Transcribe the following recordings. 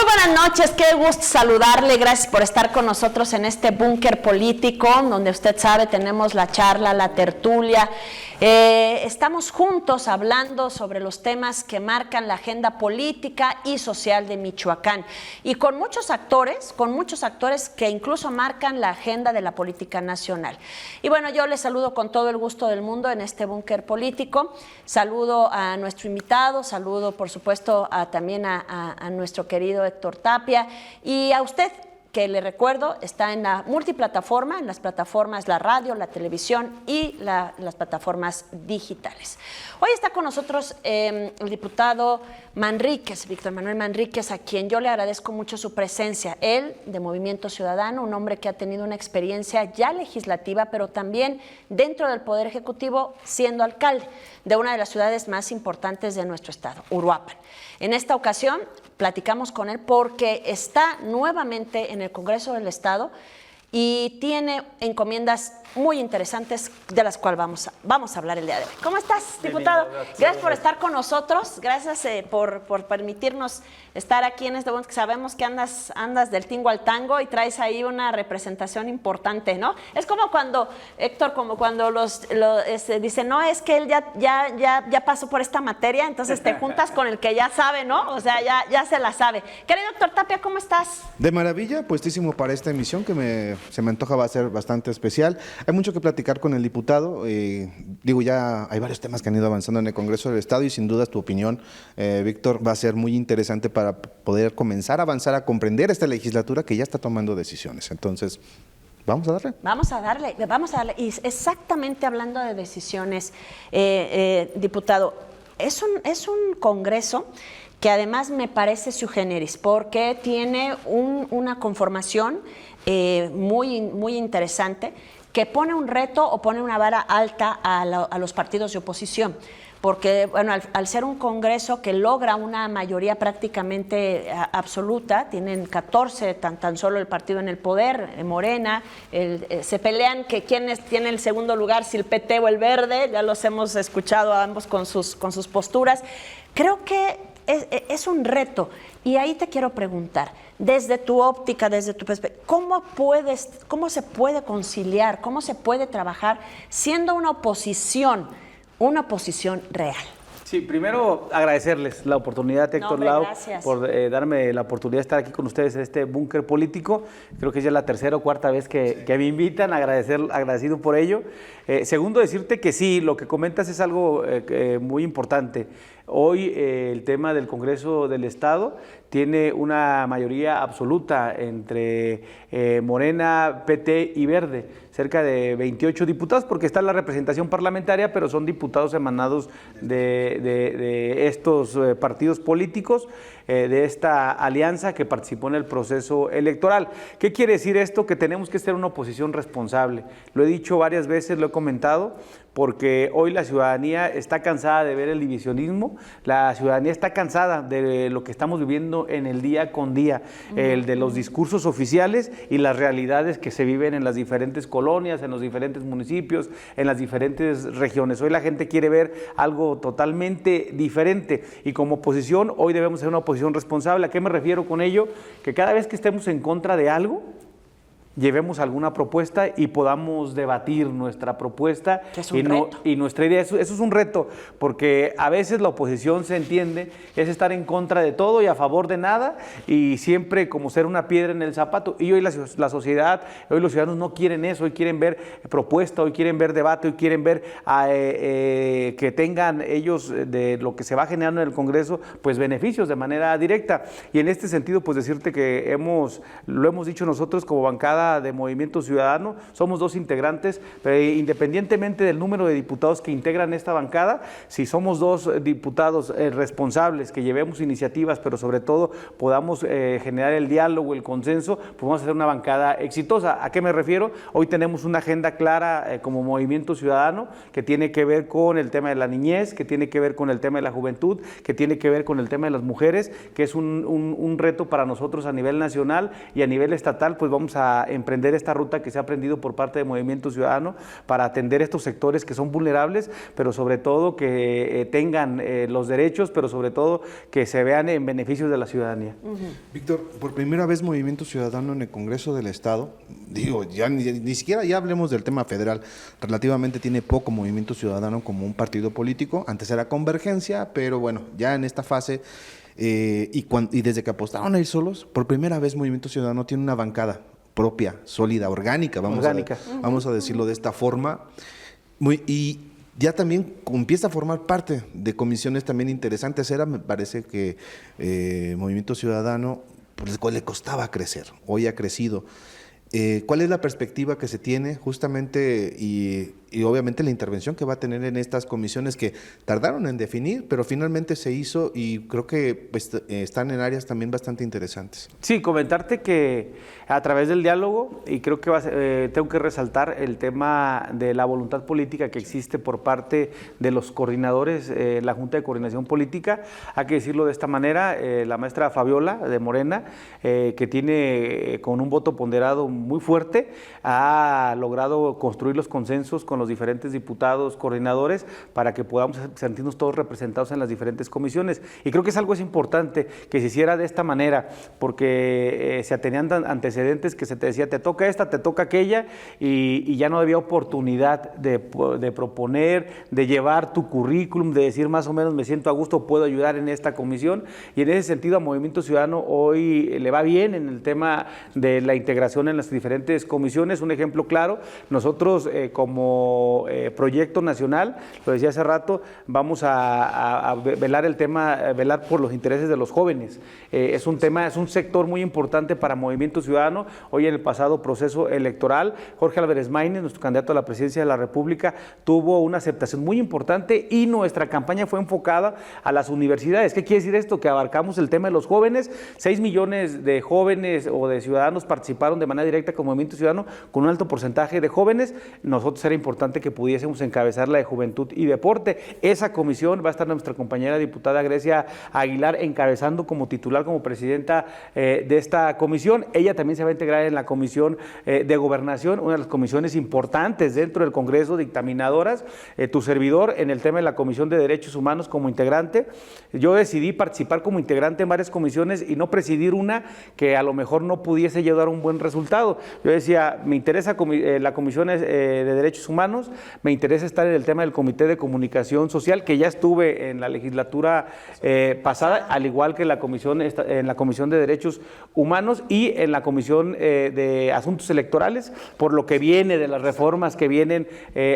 buenas noches, qué gusto saludarle, gracias por estar con nosotros en este búnker político, donde usted sabe tenemos la charla, la tertulia, estamos juntos hablando sobre los temas que marcan la agenda política y social de Michoacán y con muchos actores que incluso marcan la agenda de la política nacional. Y bueno, yo les saludo con todo el gusto del mundo en este búnker político, saludo a nuestro invitado, saludo por supuesto también a nuestro querido Héctor Tapia y a usted, que le recuerdo está en la multiplataforma, en las plataformas, la radio, la televisión y las plataformas digitales. Hoy está con nosotros el diputado Manríquez, Víctor Manuel Manríquez, a quien yo le agradezco mucho su presencia. Él, de Movimiento Ciudadano, un hombre que ha tenido una experiencia ya legislativa, pero también dentro del Poder Ejecutivo, siendo alcalde de una de las ciudades más importantes de nuestro estado, Uruapan. En esta ocasión platicamos con él porque está nuevamente en el Congreso del Estado y tiene encomiendas muy interesantes de las cuales vamos a hablar el día de hoy. ¿Cómo estás, diputado? Gracias por estar con nosotros, gracias por permitirnos estar aquí en este momento, que sabemos que andas del tingo al tango y traes ahí una representación importante, ¿no? Es como cuando, Héctor, dicen, no, es que él ya pasó por esta materia, entonces te juntas con el que ya sabe, ¿no? O sea, ya se la sabe. Querido Héctor Tapia, ¿cómo estás? De maravilla, puestísimo para esta emisión que se me antoja va a ser bastante especial. Hay mucho que platicar con el diputado, ya hay varios temas que han ido avanzando en el Congreso del Estado y sin duda tu opinión, Víctor, va a ser muy interesante para poder comenzar a avanzar, a comprender esta legislatura que ya está tomando decisiones. Entonces, vamos a darle. Vamos a darle. Y exactamente hablando de decisiones, diputado, es un Congreso que además me parece sui generis, porque tiene una conformación muy interesante, que pone un reto o pone una vara alta a los partidos de oposición, porque bueno, al ser un Congreso que logra una mayoría prácticamente absoluta, tienen 14, tan solo el partido en el poder, Morena, se pelean que quién tiene el segundo lugar, si el PT o el Verde, ya los hemos escuchado a ambos con sus posturas. Creo que es un reto y ahí te quiero preguntar, desde tu óptica, desde tu perspectiva, ¿cómo se puede conciliar, cómo se puede trabajar siendo una oposición real? Sí, primero agradecerles la oportunidad, Héctor Lau, por darme la oportunidad de estar aquí con ustedes en este búnker político. Creo que ya es la tercera o cuarta vez que me invitan, agradecido por ello. Segundo, decirte que sí, lo que comentas es algo muy importante. Hoy el tema del Congreso del Estado tiene una mayoría absoluta entre Morena, PT y Verde, cerca de 28 diputados, porque está la representación parlamentaria, pero son diputados emanados de estos partidos políticos, de esta alianza que participó en el proceso electoral. ¿Qué quiere decir esto? Que tenemos que ser una oposición responsable. Lo he dicho varias veces, lo he comentado, porque hoy la ciudadanía está cansada de ver el divisionismo, la ciudadanía está cansada de lo que estamos viviendo en el día con día, el de los discursos oficiales y las realidades que se viven en las diferentes colonias, en los diferentes municipios, en las diferentes regiones. Hoy la gente quiere ver algo totalmente diferente y como oposición hoy debemos ser una oposición responsable. ¿A qué me refiero con ello? Que cada vez que estemos en contra de algo, llevemos alguna propuesta y podamos debatir nuestra propuesta y nuestra idea. Eso es un reto, porque a veces la oposición se entiende, es estar en contra de todo y a favor de nada, y siempre como ser una piedra en el zapato. Y hoy la sociedad, hoy los ciudadanos no quieren eso, hoy quieren ver propuesta, hoy quieren ver debate, hoy quieren ver que tengan ellos de lo que se va generando en el Congreso, pues beneficios de manera directa. Y en este sentido, pues decirte que lo hemos dicho nosotros como bancada de Movimiento Ciudadano, somos 2 integrantes, pero independientemente del número de diputados que integran esta bancada, si somos 2 diputados responsables, que llevemos iniciativas, pero sobre todo podamos generar el diálogo, el consenso, pues vamos a hacer una bancada exitosa. ¿A qué me refiero? Hoy tenemos una agenda clara como Movimiento Ciudadano, que tiene que ver con el tema de la niñez, que tiene que ver con el tema de la juventud, que tiene que ver con el tema de las mujeres, que es un reto para nosotros a nivel nacional y a nivel estatal, pues vamos a emprender esta ruta que se ha aprendido por parte de Movimiento Ciudadano para atender estos sectores que son vulnerables, pero sobre todo que tengan los derechos, pero sobre todo que se vean en beneficios de la ciudadanía. Víctor, por primera vez Movimiento Ciudadano en el Congreso del Estado, digo, ya ni siquiera ya hablemos del tema federal, relativamente tiene poco Movimiento Ciudadano como un partido político, antes era Convergencia, pero bueno, ya en esta fase y desde que apostaron a ir solos, por primera vez Movimiento Ciudadano tiene una bancada propia, sólida, orgánica, vamos a decirlo de esta forma, y ya también empieza a formar parte de comisiones también interesantes. Me parece que Movimiento Ciudadano pues, le costaba crecer, hoy ha crecido. ¿Cuál es la perspectiva que se tiene justamente y obviamente la intervención que va a tener en estas comisiones que tardaron en definir, pero finalmente se hizo y creo que pues, están en áreas también bastante interesantes? Sí, comentarte que a través del diálogo, y creo que tengo que resaltar el tema de la voluntad política que existe por parte de los coordinadores, la Junta de Coordinación Política, hay que decirlo de esta manera, la maestra Fabiola de Morena, que tiene con un voto ponderado muy fuerte, ha logrado construir los consensos con los diferentes diputados, coordinadores, para que podamos sentirnos todos representados en las diferentes comisiones. Y creo que es algo importante que se hiciera de esta manera, porque se tenían antecedentes que se te decía, te toca esta, te toca aquella, y ya no había oportunidad de proponer, de llevar tu currículum, de decir más o menos me siento a gusto, puedo ayudar en esta comisión. Y en ese sentido a Movimiento Ciudadano hoy le va bien en el tema de la integración en las diferentes comisiones. Un ejemplo claro, nosotros como proyecto nacional, lo decía hace rato, vamos a velar por los intereses de los jóvenes. Es un sector muy importante para Movimiento Ciudadano. Hoy en el pasado proceso electoral, Jorge Álvarez Maínez, nuestro candidato a la presidencia de la República, tuvo una aceptación muy importante y nuestra campaña fue enfocada a las universidades. ¿Qué quiere decir esto? Que abarcamos el tema de los jóvenes. 6 millones de jóvenes o de ciudadanos participaron de manera directa con Movimiento Ciudadano, con un alto porcentaje de jóvenes. Nosotros era importante que pudiésemos encabezar la de Juventud y Deporte. Esa comisión va a estar nuestra compañera diputada Grecia Aguilar encabezando como titular, como presidenta de esta comisión. Ella también se va a integrar en la comisión de Gobernación, una de las comisiones importantes dentro del Congreso, dictaminadoras. Tu servidor en el tema de la Comisión de Derechos Humanos como integrante. Yo decidí participar como integrante en varias comisiones y no presidir una que a lo mejor no pudiese llevar un buen resultado. Yo decía, me interesa la Comisión de Derechos Humanos, me interesa estar en el tema del Comité de Comunicación Social, que ya estuve en la legislatura pasada, al igual que en la Comisión de Derechos Humanos y en la Comisión de Asuntos Electorales, por lo que viene de las reformas que vienen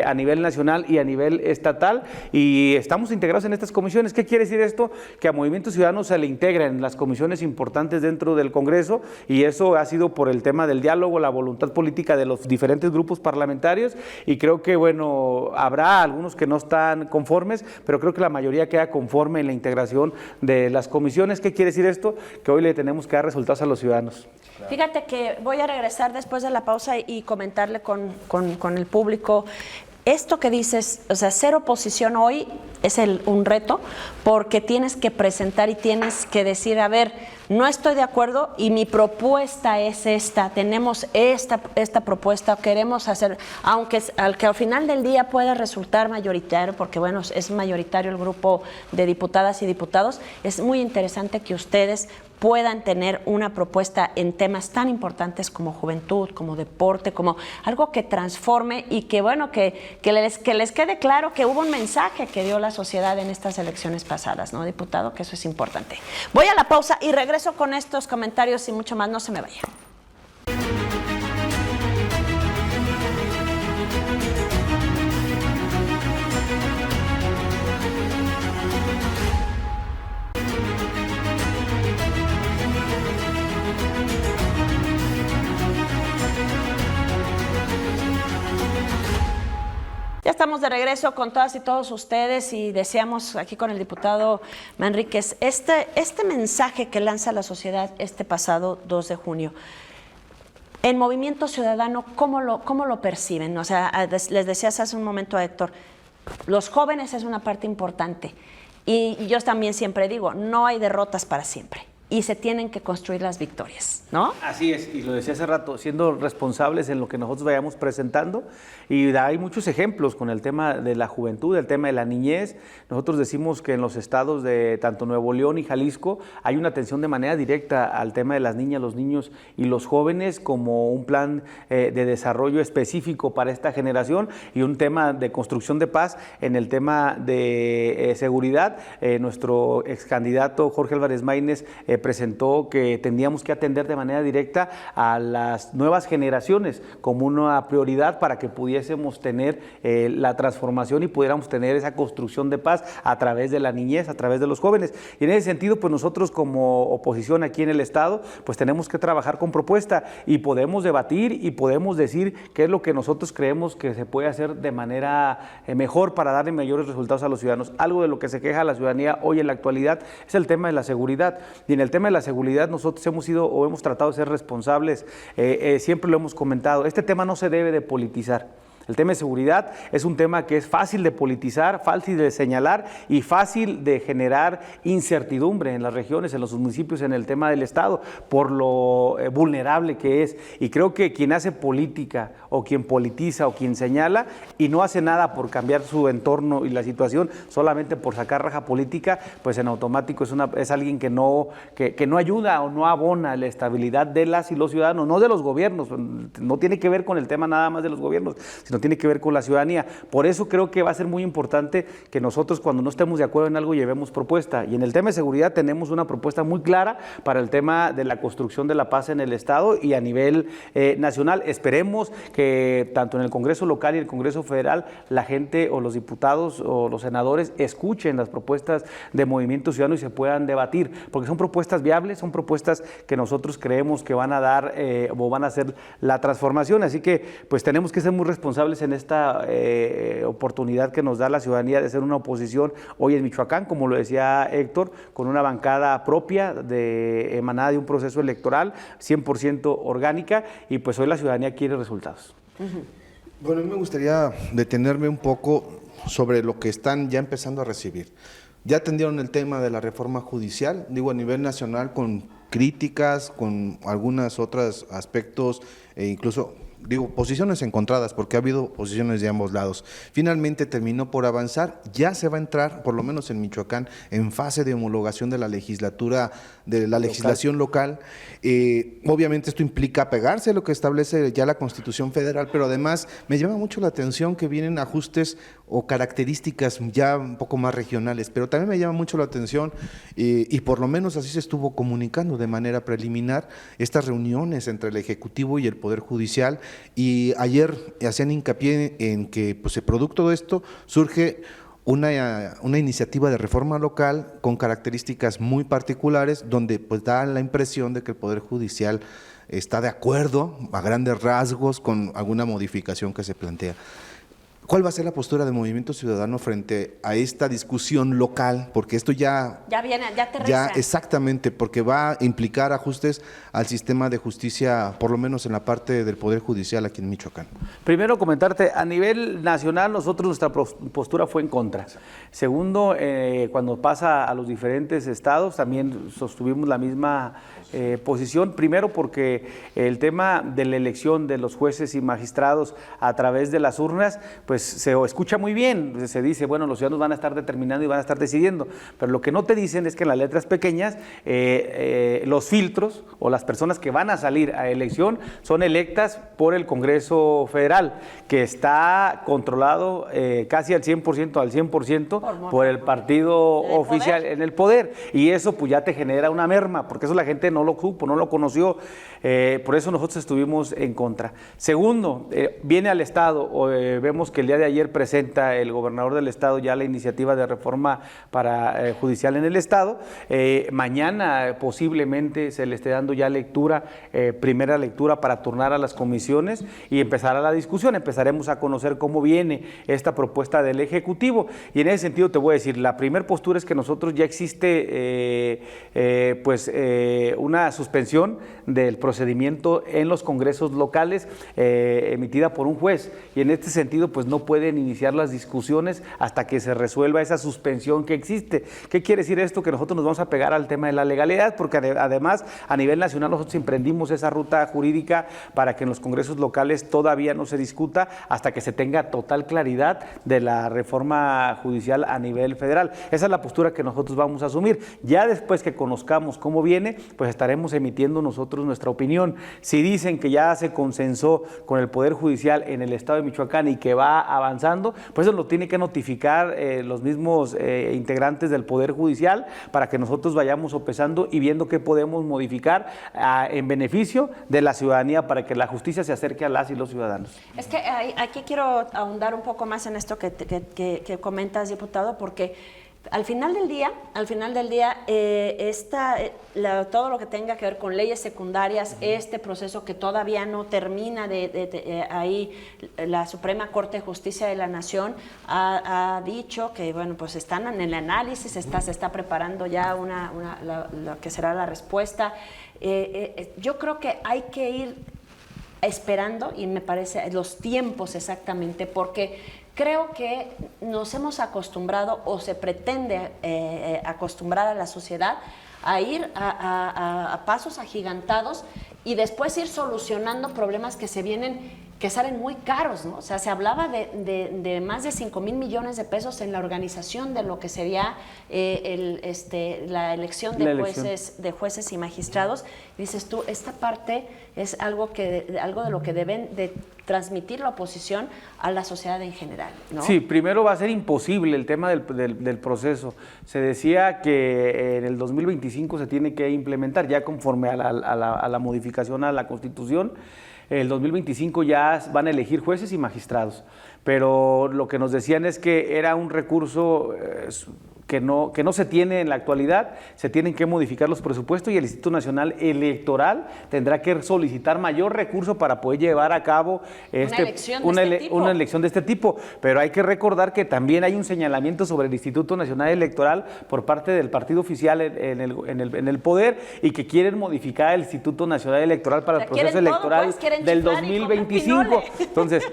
a nivel nacional y a nivel estatal, y estamos integrados en estas comisiones. ¿Qué quiere decir esto? Que a Movimiento Ciudadano se le integra en las comisiones importantes dentro del Congreso, y eso ha sido por el tema del diálogo, la voluntad política de los diferentes grupos parlamentarios, y creo que, bueno, habrá algunos que no están conformes, pero creo que la mayoría queda conforme en la integración de las comisiones. ¿Qué quiere decir esto? Que hoy le tenemos que dar resultados a los ciudadanos. Fíjate que voy a regresar después de la pausa y comentarle con el público. Esto que dices, o sea, ser oposición hoy es un reto, porque tienes que presentar y tienes que decir, a ver, no estoy de acuerdo y mi propuesta es esta, tenemos esta propuesta, queremos hacer, aunque al final del día pueda resultar mayoritario, porque bueno, es mayoritario el grupo de diputadas y diputados, es muy interesante que ustedes puedan tener una propuesta en temas tan importantes como juventud, como deporte, como algo que transforme y que bueno, que les quede claro que hubo un mensaje que dio la sociedad en estas elecciones pasadas, ¿no, diputado? Que eso es importante. Voy a la pausa y regreso con estos comentarios y mucho más, no se me vayan. Ya estamos de regreso con todas y todos ustedes y deseamos aquí con el diputado Manríquez este mensaje que lanza la sociedad este pasado 2 de junio. En Movimiento Ciudadano, ¿cómo lo perciben? O sea, les decías hace un momento a Héctor, los jóvenes es una parte importante y yo también siempre digo, no hay derrotas para siempre. y se tienen que construir las victorias, ¿no? Así es, y lo decía hace rato, siendo responsables en lo que nosotros vayamos presentando, y hay muchos ejemplos con el tema de la juventud, el tema de la niñez. Nosotros decimos que en los estados de tanto Nuevo León y Jalisco hay una atención de manera directa al tema de las niñas, los niños y los jóvenes, como un plan de desarrollo específico para esta generación, y un tema de construcción de paz en el tema de seguridad. Nuestro ex candidato Jorge Álvarez Maínez presentó que tendríamos que atender de manera directa a las nuevas generaciones como una prioridad para que pudiésemos tener la transformación y pudiéramos tener esa construcción de paz a través de la niñez, a través de los jóvenes. Y en ese sentido, pues nosotros como oposición aquí en el Estado, pues tenemos que trabajar con propuesta y podemos debatir y podemos decir qué es lo que nosotros creemos que se puede hacer de manera mejor para darle mayores resultados a los ciudadanos. Algo de lo que se queja la ciudadanía hoy en la actualidad es el tema de la seguridad, y en el tema de la seguridad nosotros hemos tratado de ser responsables, siempre lo hemos comentado, este tema no se debe de politizar. El tema de seguridad es un tema que es fácil de politizar, fácil de señalar y fácil de generar incertidumbre en las regiones, en los municipios, en el tema del Estado, por lo vulnerable que es. Y creo que quien hace política o quien politiza o quien señala y no hace nada por cambiar su entorno y la situación solamente por sacar raja política, pues en automático es alguien que no ayuda o no abona la estabilidad de las y los ciudadanos, no de los gobiernos. No tiene que ver con el tema nada más de los gobiernos, sino tiene que ver con la ciudadanía. Por eso creo que va a ser muy importante que nosotros, cuando no estemos de acuerdo en algo, llevemos propuesta. Y en el tema de seguridad tenemos una propuesta muy clara para el tema de la construcción de la paz en el Estado y a nivel nacional. Esperemos que tanto en el Congreso local y el Congreso federal la gente o los diputados o los senadores escuchen las propuestas de Movimiento Ciudadano y se puedan debatir, porque son propuestas viables, son propuestas que nosotros creemos que van a dar o van a hacer la transformación. Así que pues tenemos que ser muy responsables en esta oportunidad que nos da la ciudadanía de ser una oposición hoy en Michoacán, como lo decía Héctor, con una bancada propia emanada de un proceso electoral 100% orgánica, y pues hoy la ciudadanía quiere resultados. Bueno, a mí me gustaría detenerme un poco sobre lo que están ya empezando a recibir. Ya atendieron el tema de la reforma judicial, digo, a nivel nacional, con críticas, con algunos otros aspectos, incluso posiciones encontradas, porque ha habido posiciones de ambos lados. Finalmente terminó por avanzar, ya se va a entrar, por lo menos en Michoacán, en fase de homologación de la legislación local. Obviamente esto implica pegarse a lo que establece ya la Constitución Federal, pero además me llama mucho la atención que vienen ajustes o características ya un poco más regionales, pero también me llama mucho la atención, y por lo menos así se estuvo comunicando de manera preliminar, estas reuniones entre el Ejecutivo y el Poder Judicial. Y ayer hacían hincapié en que, pues, producto de esto surge una iniciativa de reforma local con características muy particulares, donde pues da la impresión de que el Poder Judicial está de acuerdo a grandes rasgos con alguna modificación que se plantea. ¿Cuál va a ser la postura de Movimiento Ciudadano frente a esta discusión local? Porque esto ya aterriza. Ya, exactamente, porque va a implicar ajustes al sistema de justicia, por lo menos en la parte del Poder Judicial aquí en Michoacán. Primero, comentarte, a nivel nacional nuestra postura fue en contra. Segundo, cuando pasa a los diferentes estados también sostuvimos la misma posición. Primero, porque el tema de la elección de los jueces y magistrados a través de las urnas, pues se escucha muy bien, se dice, bueno, los ciudadanos van a estar determinando y van a estar decidiendo, pero lo que no te dicen es que en las letras pequeñas los filtros o las personas que van a salir a elección son electas por el Congreso Federal, que está controlado casi al 100% por el partido oficial en el poder, y eso pues ya te genera una merma, porque eso la gente no lo supo, no lo conoció, por eso nosotros estuvimos en contra. Segundo, viene al Estado, vemos que el día de ayer presenta el gobernador del Estado ya la iniciativa de reforma para judicial en el Estado. Mañana posiblemente se le esté dando ya lectura, primera lectura para turnar a las comisiones y empezará la discusión. Empezaremos a conocer cómo viene esta propuesta del Ejecutivo, y en ese sentido te voy a decir, la primera postura es que nosotros ya existe una suspensión del procedimiento en los congresos locales emitida por un juez, y en este sentido pues no no pueden iniciar las discusiones hasta que se resuelva esa suspensión que existe. ¿Qué quiere decir esto? Que nosotros nos vamos a pegar al tema de la legalidad, porque además a nivel nacional nosotros emprendimos esa ruta jurídica para que en los congresos locales todavía no se discuta hasta que se tenga total claridad de la reforma judicial a nivel federal. Esa es la postura que nosotros vamos a asumir. Ya después que conozcamos cómo viene, pues estaremos emitiendo nosotros nuestra opinión. Si dicen que ya se consensó con el Poder Judicial en el estado de Michoacán y que va avanzando, pues eso lo tiene que notificar los mismos integrantes del Poder Judicial para que nosotros vayamos sopesando y viendo qué podemos modificar en beneficio de la ciudadanía para que la justicia se acerque a las y los ciudadanos. Es que aquí quiero ahondar un poco más en esto que comentas, diputado, porque al final del día, todo lo que tenga que ver con leyes secundarias, este proceso que todavía no termina ahí, la Suprema Corte de Justicia de la Nación ha dicho que, bueno, pues están en el análisis, se está preparando ya lo que será la respuesta. Yo creo que hay que ir esperando, y me parece los tiempos exactamente, porque creo que nos hemos acostumbrado o se pretende acostumbrar a la sociedad a ir a pasos agigantados y después ir solucionando problemas que salen muy caros, ¿no? O sea, se hablaba de más de 5,000 millones de pesos en la organización de lo que sería la elección de jueces y magistrados. Y dices tú, esta parte es algo de lo que deben de transmitir la oposición a la sociedad en general, ¿no? Sí, primero va a ser imposible el tema del proceso. Se decía que en el 2025 se tiene que implementar ya conforme a la modificación a la Constitución. El 2025 ya van a elegir jueces y magistrados, pero lo que nos decían es que era un recurso que no se tiene en la actualidad, se tienen que modificar los presupuestos y el Instituto Nacional Electoral tendrá que solicitar mayor recurso para poder llevar a cabo una elección de este tipo. Pero hay que recordar que también hay un señalamiento sobre el Instituto Nacional Electoral por parte del partido oficial en el poder y que quieren modificar el Instituto Nacional Electoral para el proceso electoral del 2025. Entonces,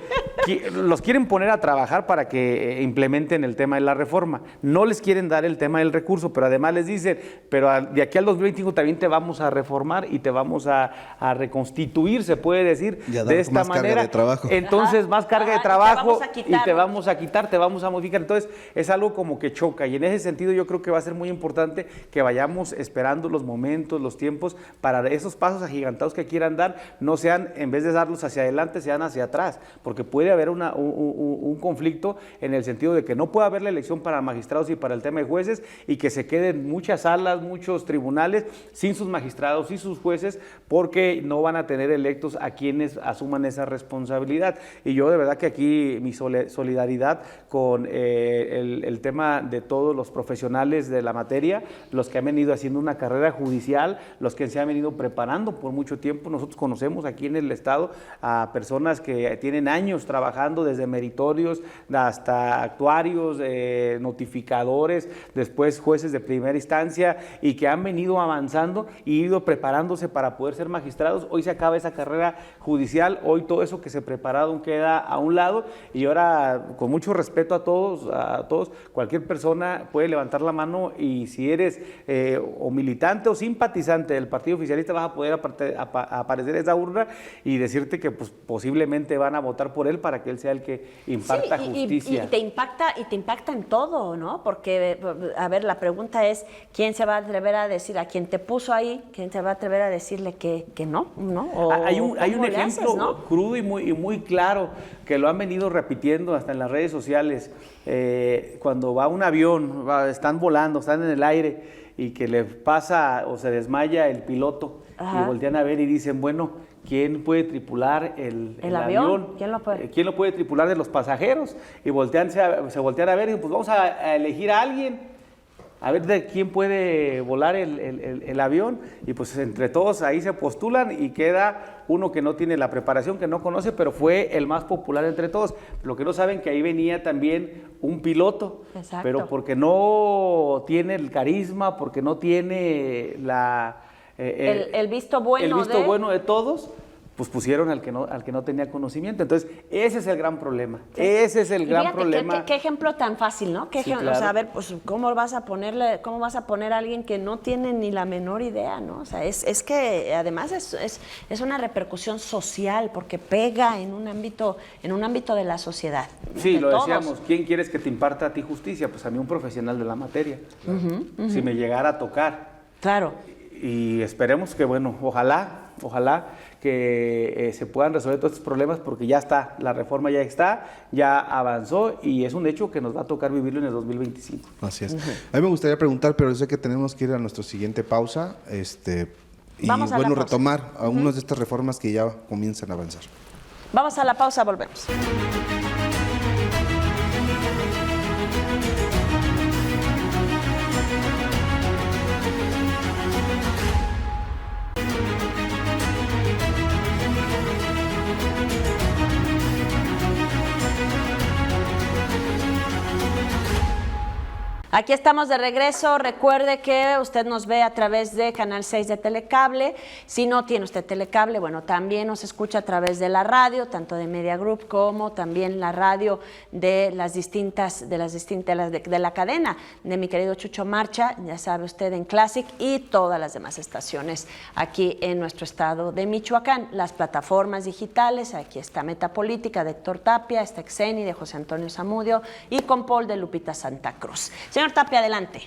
los quieren poner a trabajar para que implementen el tema de la reforma. No les quieren dar el tema del recurso, pero además les dicen, pero de aquí al 2025 también te vamos a reformar y te vamos a reconstituir, se puede decir, de esta manera. Carga de trabajo. Entonces, más carga de trabajo y te vamos a quitar, te vamos a modificar. Entonces, es algo como que choca y en ese sentido yo creo que va a ser muy importante que vayamos esperando los momentos, los tiempos para esos pasos agigantados que quieran dar, no sean, en vez de darlos hacia adelante, sean hacia atrás, porque puede haber un conflicto en el sentido de que no puede haber la elección para magistrados y para el tema de jueces y que se queden muchas salas, muchos tribunales sin sus magistrados y sus jueces porque no van a tener electos a quienes asuman esa responsabilidad. Y yo de verdad que aquí mi solidaridad con el tema de todos los profesionales de la materia, los que han venido haciendo una carrera judicial, los que se han venido preparando por mucho tiempo. Nosotros conocemos aquí en el Estado a personas que tienen años trabajando desde meritorios hasta actuarios, notificadores, después jueces de primera instancia y que han venido avanzando y ido preparándose para poder ser magistrados. Hoy se acaba esa carrera judicial, hoy todo eso que se prepararon queda a un lado y ahora, con mucho respeto a todos, cualquier persona puede levantar la mano y si eres o militante o simpatizante del partido oficialista vas a poder aparecer en esa urna y decirte que pues, posiblemente van a votar por él para que él sea el que imparta justicia. Y te impacta en todo, ¿no? Porque, a ver, la pregunta es, ¿quién se va a atrever a decir, a quien te puso ahí, quién se va a atrever a decirle que no? ¿No? Hay un ejemplo crudo y muy claro que lo han venido repitiendo hasta en las redes sociales. Cuando va un avión, están volando, están en el aire y que le pasa o se desmaya el piloto. Ajá. Y voltean a ver y dicen, bueno, ¿quién puede tripular el avión? ¿Quién lo puede? ¿Quién lo puede tripular de los pasajeros? Y se voltean a ver y pues vamos a elegir a alguien, a ver de quién puede volar el avión. Y pues entre todos ahí se postulan y queda uno que no tiene la preparación, que no conoce, pero fue el más popular entre todos. Lo que no saben que ahí venía también un piloto. Exacto. Pero porque no tiene el carisma, porque no tiene el visto bueno de todos, pues pusieron al que no tenía conocimiento. Entonces, ese es el gran problema. Sí. Ese es el gran problema. ¿Qué ejemplo tan fácil, ¿no? Sí, claro. O sea, a ver, pues, ¿cómo vas a poner a alguien que no tiene ni la menor idea, ¿no? O sea, es que además es una repercusión social, porque pega en un ámbito de la sociedad. Sí, lo decíamos. ¿Quién quieres que te imparta a ti justicia? Pues a mí, un profesional de la materia. Si me llegara a tocar. Claro. Y esperemos que, bueno, ojalá que se puedan resolver todos estos problemas, porque ya está, la reforma ya avanzó, y es un hecho que nos va a tocar vivirlo en el 2025. Así es. A mí me gustaría preguntar, pero sé que tenemos que ir a nuestra siguiente pausa, y bueno, retomar algunas de estas reformas que ya comienzan a avanzar. Vamos a la pausa, volvemos. Aquí estamos de regreso. Recuerde que usted nos ve a través de Canal 6 de Telecable. Si no tiene usted Telecable, bueno, también nos escucha a través de la radio, tanto de Media Group como también la radio de la cadena de mi querido Chucho Marcha, ya sabe usted, en Classic, y todas las demás estaciones aquí en nuestro estado de Michoacán. Las plataformas digitales, aquí está Metapolítica de Héctor Tapia, está Exeni de José Antonio Zamudio y Compol de Lupita Santa Cruz. Señor Tapia, adelante.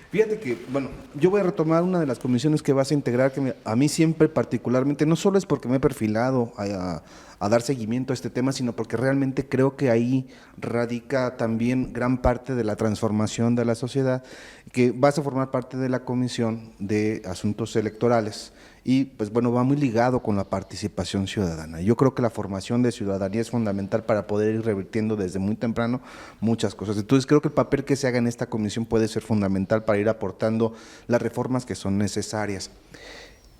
Fíjate que, bueno, yo voy a retomar una de las comisiones que vas a integrar, que a mí siempre particularmente, no solo es porque me he perfilado a dar seguimiento a este tema, sino porque realmente creo que ahí radica también gran parte de la transformación de la sociedad, que vas a formar parte de la Comisión de Asuntos Electorales. Y pues bueno, va muy ligado con la participación ciudadana. Yo creo que la formación de ciudadanía es fundamental para poder ir revirtiendo desde muy temprano muchas cosas. Entonces creo que el papel que se haga en esta comisión puede ser fundamental para ir aportando las reformas que son necesarias.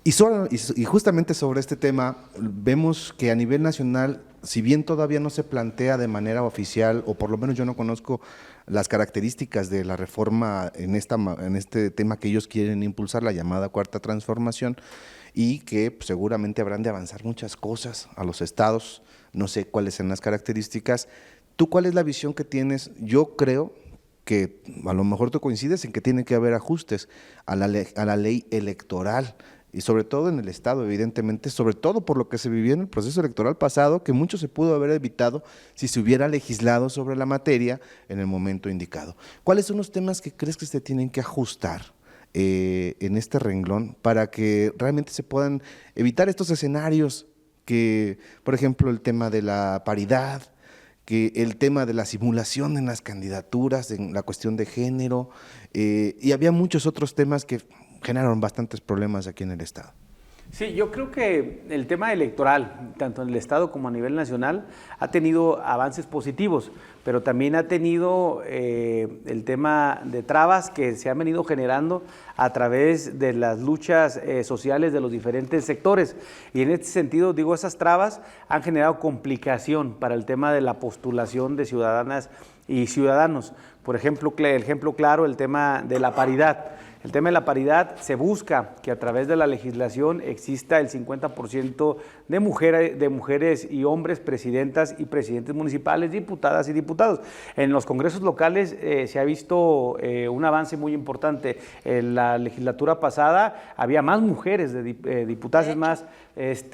Y justamente sobre este tema, vemos que a nivel nacional, si bien todavía no se plantea de manera oficial, o por lo menos yo no conozco las características de la reforma en este tema que ellos quieren impulsar, la llamada Cuarta Transformación, y que pues, seguramente habrán de avanzar muchas cosas a los estados, no sé cuáles son las características. ¿Tú cuál es la visión que tienes? Yo creo que a lo mejor tú coincides en que tiene que haber ajustes a la ley electoral, y sobre todo en el estado, evidentemente, sobre todo por lo que se vivió en el proceso electoral pasado, que mucho se pudo haber evitado si se hubiera legislado sobre la materia en el momento indicado. ¿Cuáles son los temas que crees que se tienen que ajustar en este renglón para que realmente se puedan evitar estos escenarios que, por ejemplo, el tema de la paridad, que el tema de la simulación en las candidaturas, en la cuestión de género, y había muchos otros temas que generaron bastantes problemas aquí en el estado? Sí, yo creo que el tema electoral, tanto en el estado como a nivel nacional, ha tenido avances positivos, pero también ha tenido el tema de trabas que se han venido generando a través de las luchas sociales de los diferentes sectores. Y en este sentido, digo, esas trabas han generado complicación para el tema de la postulación de ciudadanas y ciudadanos. Por ejemplo, el ejemplo claro, el tema de la paridad. El tema de la paridad, se busca que a través de la legislación exista el 50% de mujeres y hombres presidentas y presidentes municipales, diputadas y diputados. En los congresos locales se ha visto un avance muy importante. En la legislatura pasada había más mujeres diputadas, es más, los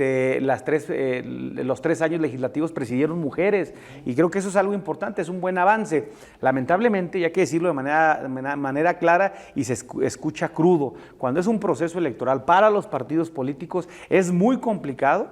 3 años legislativos presidieron mujeres, y creo que eso es algo importante, es un buen avance. Lamentablemente, y hay que decirlo de manera clara, y se escucha crudo, cuando es un proceso electoral para los partidos políticos es muy complicado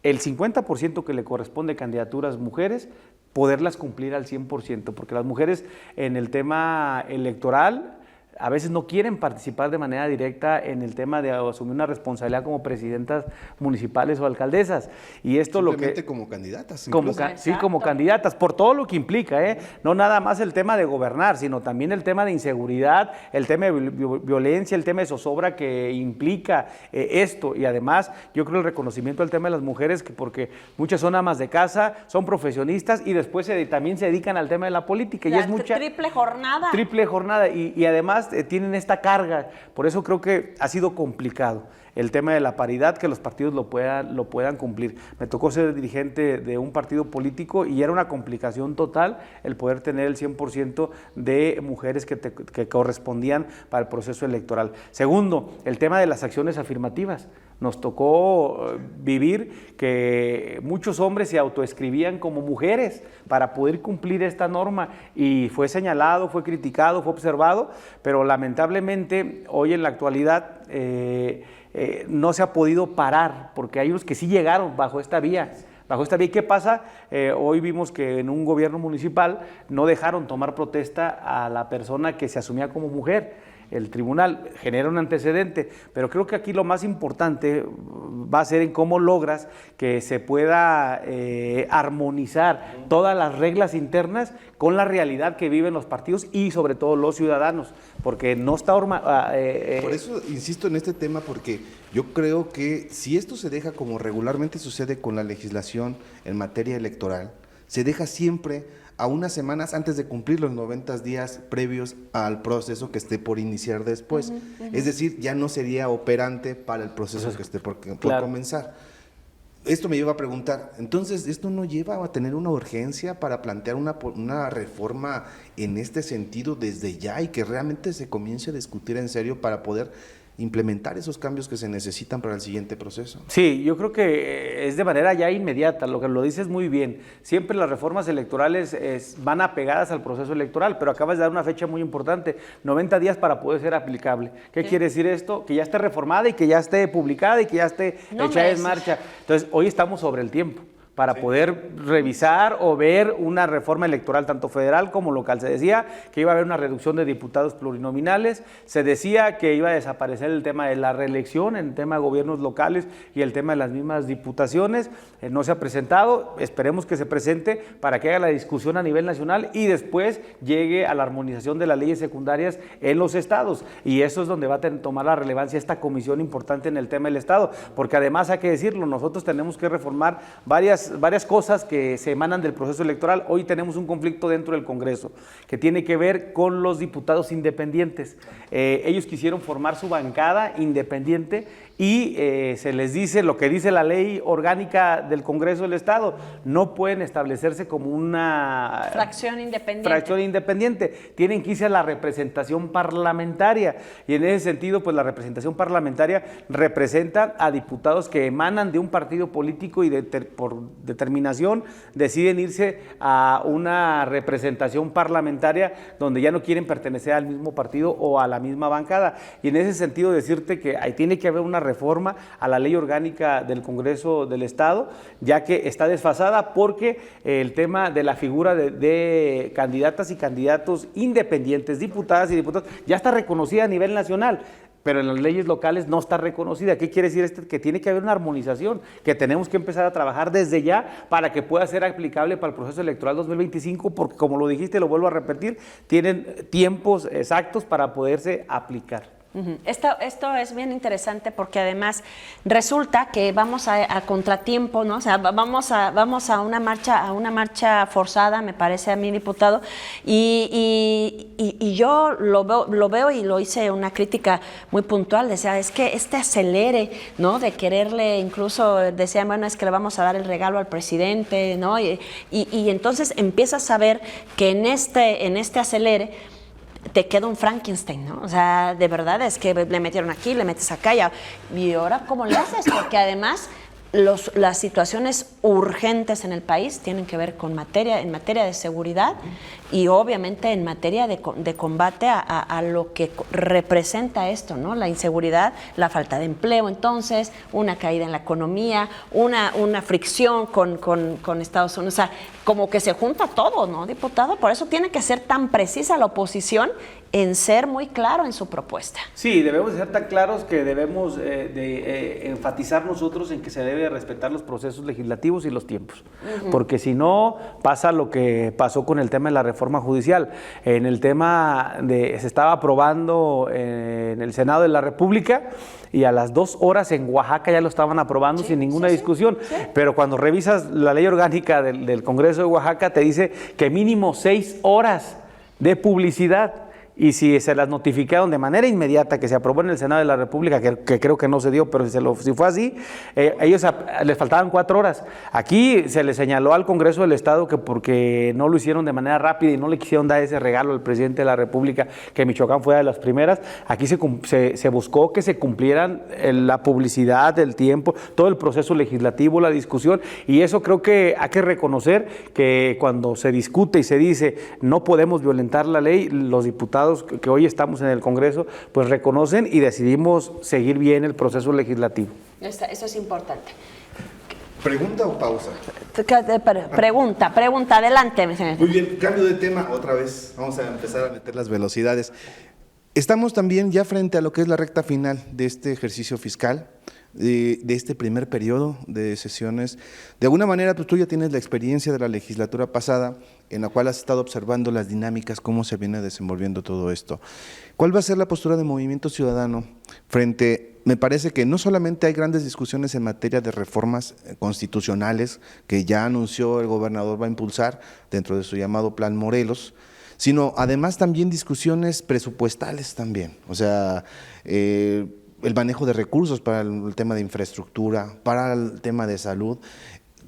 el 50% que le corresponde a candidaturas mujeres, poderlas cumplir al 100%, porque las mujeres en el tema electoral a veces no quieren participar de manera directa en el tema de asumir una responsabilidad como presidentas municipales o alcaldesas. Y esto simplemente como candidatas. Sí, como candidatas, por todo lo que implica, no nada más el tema de gobernar, sino también el tema de inseguridad, el tema de violencia, el tema de zozobra que implica esto. Y además, yo creo el reconocimiento al tema de las mujeres, porque muchas son amas de casa, son profesionistas y después también se dedican al tema de la política. Y es mucha triple jornada. Triple jornada. Y además, más tienen esta carga. Por eso creo que ha sido complicado el tema de la paridad, que los partidos lo puedan cumplir. Me tocó ser dirigente de un partido político y era una complicación total el poder tener el 100% de mujeres que correspondían para el proceso electoral. Segundo, el tema de las acciones afirmativas. Nos tocó vivir que muchos hombres se autoescribían como mujeres para poder cumplir esta norma y fue señalado, fue criticado, fue observado, pero lamentablemente hoy en la actualidad no se ha podido parar, porque hay unos que sí llegaron bajo esta vía. ¿Qué pasa? Hoy vimos que en un gobierno municipal no dejaron tomar protesta a la persona que se asumía como mujer. El tribunal genera un antecedente, pero creo que aquí lo más importante va a ser en cómo logras que se pueda armonizar todas las reglas internas con la realidad que viven los partidos y sobre todo los ciudadanos, porque no está... Por eso insisto en este tema, porque yo creo que si esto se deja como regularmente sucede con la legislación en materia electoral, se deja siempre a unas semanas antes de cumplir los 90 días previos al proceso que esté por iniciar después. Es decir, ya no sería operante para el proceso que esté por comenzar. Esto me lleva a preguntar, entonces, ¿esto no lleva a tener una urgencia para plantear una reforma en este sentido desde ya y que realmente se comience a discutir en serio para poder implementar esos cambios que se necesitan para el siguiente proceso? Sí, yo creo que es de manera ya inmediata, lo que lo dices muy bien. Siempre las reformas electorales van apegadas al proceso electoral, pero acabas de dar una fecha muy importante, 90 días para poder ser aplicable. ¿Qué quiere decir esto? Que ya esté reformada y que ya esté publicada y que ya esté hecha en marcha. Entonces, hoy estamos sobre el tiempo para poder revisar o ver una reforma electoral tanto federal como local. Se decía que iba a haber una reducción de diputados plurinominales, se decía que iba a desaparecer el tema de la reelección, el tema de gobiernos locales y el tema de las mismas diputaciones. No se ha presentado, esperemos que se presente para que haga la discusión a nivel nacional y después llegue a la armonización de las leyes secundarias en los estados. Y eso es donde va a tomar la relevancia esta comisión importante en el tema del estado, porque además hay que decirlo, nosotros tenemos que reformar varias cosas que se emanan del proceso electoral. Hoy tenemos un conflicto dentro del Congreso que tiene que ver con los diputados independientes. Ellos quisieron formar su bancada independiente y se les dice lo que dice la ley orgánica del Congreso del Estado, no pueden establecerse como una fracción independiente. Tienen que irse a la representación parlamentaria y en ese sentido pues la representación parlamentaria representa a diputados que emanan de un partido político y por determinación deciden irse a una representación parlamentaria donde ya no quieren pertenecer al mismo partido o a la misma bancada. Y en ese sentido decirte que ahí tiene que haber una reforma a la ley orgánica del Congreso del Estado, ya que está desfasada porque el tema de la figura de candidatas y candidatos independientes, diputadas y diputados, ya está reconocida a nivel nacional, pero en las leyes locales no está reconocida. ¿Qué quiere decir esto? Que tiene que haber una armonización, que tenemos que empezar a trabajar desde ya para que pueda ser aplicable para el proceso electoral 2025, porque como lo dijiste, lo vuelvo a repetir, tienen tiempos exactos para pomarse aplicar. Esto es bien interesante porque además resulta que vamos a contratiempo, ¿no? O sea, vamos a una marcha forzada, me parece a mí, diputado, y yo lo veo y lo hice una crítica muy puntual, decía, es que este acelere, ¿no? De quererle, incluso decían, bueno, es que le vamos a dar el regalo al presidente, ¿no? Y entonces empiezas a ver que en este acelere te queda un Frankenstein, ¿no? O sea, de verdad es que le metieron aquí, le metes acá y ahora ¿cómo le haces? Porque además las situaciones urgentes en el país tienen que ver en materia de seguridad y obviamente en materia de combate a lo que representa esto, ¿no? La inseguridad, la falta de empleo, entonces, una caída en la economía, una fricción con Estados Unidos, o sea, como que se junta todo, ¿no, diputado? Por eso tiene que ser tan precisa la oposición en ser muy claro en su propuesta. Sí, debemos ser tan claros que debemos enfatizar nosotros en que se debe respetar los procesos legislativos y los tiempos, porque si no pasa lo que pasó con el tema de la reforma judicial. En el tema se estaba aprobando en el Senado de la República y a las 2 horas en Oaxaca ya lo estaban aprobando sin ninguna discusión, pero cuando revisas la ley orgánica del Congreso de Oaxaca te dice que mínimo 6 horas de publicidad. y si se las notificaron de manera inmediata que se aprobó en el Senado de la República, que creo que no se dio, pero si fue así, ellos les faltaban 4 horas. Aquí se le señaló al Congreso del Estado que porque no lo hicieron de manera rápida y no le quisieron dar ese regalo al presidente de la República, que Michoacán fuera de las primeras, aquí se buscó que se cumplieran la publicidad, el tiempo, todo el proceso legislativo, la discusión, y eso creo que hay que reconocer que cuando se discute y se dice no podemos violentar la ley, los diputados que hoy estamos en el Congreso pues reconocen y decidimos seguir bien el proceso legislativo. Eso es importante. ¿Pregunta o pausa? Pregunta, adelante. Muy bien, cambio de tema otra vez. Vamos a empezar a meter las velocidades. Estamos también ya frente a lo que es la recta final de este ejercicio fiscal, de este primer periodo de sesiones. De alguna manera, tú ya tienes la experiencia de la legislatura pasada, en la cual has estado observando las dinámicas, cómo se viene desenvolviendo todo esto. ¿Cuál va a ser la postura de Movimiento Ciudadano frente? Me parece que no solamente hay grandes discusiones en materia de reformas constitucionales que ya anunció el gobernador va a impulsar dentro de su llamado Plan Morelos, sino además también discusiones presupuestales también, o sea, el manejo de recursos para el tema de infraestructura, para el tema de salud.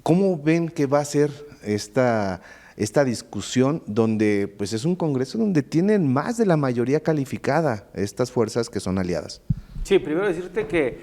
¿Cómo ven que va a ser esta discusión donde pues es un Congreso donde tienen más de la mayoría calificada estas fuerzas que son aliadas? Sí, primero decirte que,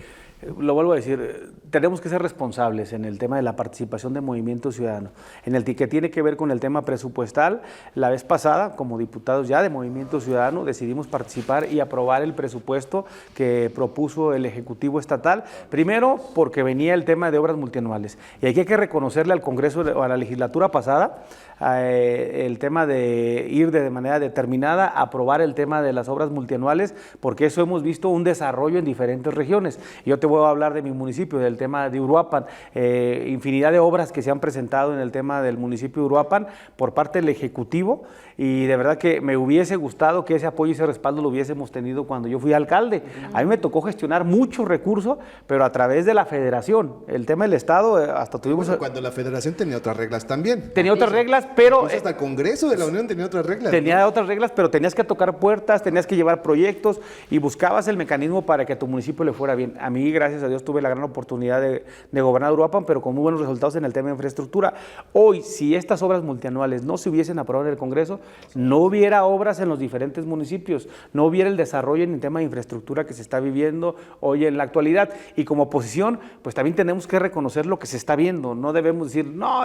lo vuelvo a decir, tenemos que ser responsables en el tema de la participación de Movimiento Ciudadano, en el que tiene que ver con el tema presupuestal. La vez pasada, como diputados ya de Movimiento Ciudadano, decidimos participar y aprobar el presupuesto que propuso el Ejecutivo Estatal, primero porque venía el tema de obras multianuales, y aquí hay que reconocerle al Congreso o a la legislatura pasada el tema de ir de manera determinada a aprobar el tema de las obras multianuales, porque eso hemos visto un desarrollo en diferentes regiones. Yo te voy a hablar de mi municipio, del tema de Uruapan, infinidad de obras que se han presentado en el tema del municipio de Uruapan por parte del Ejecutivo, y de verdad que me hubiese gustado que ese apoyo y ese respaldo lo hubiésemos tenido cuando yo fui alcalde. A mí me tocó gestionar mucho recurso, pero a través de la federación. El tema del Estado, hasta tuvimos... Bueno, cuando la federación tenía otras reglas también. Tenía otras reglas, pero... Pues hasta el Congreso de la Unión tenía otras reglas. Tenía otras reglas, pero tenías que tocar puertas, tenías que llevar proyectos y buscabas el mecanismo para que a tu municipio le fuera bien. A mí, gracias a Dios, tuve la gran oportunidad de gobernar Uruapan, pero con muy buenos resultados en el tema de infraestructura. Hoy, si estas obras multianuales no se hubiesen aprobado en el Congreso, no hubiera obras en los diferentes municipios, no hubiera el desarrollo en el tema de infraestructura que se está viviendo hoy en la actualidad. Y como oposición, pues también tenemos que reconocer lo que se está viendo. No debemos decir, no,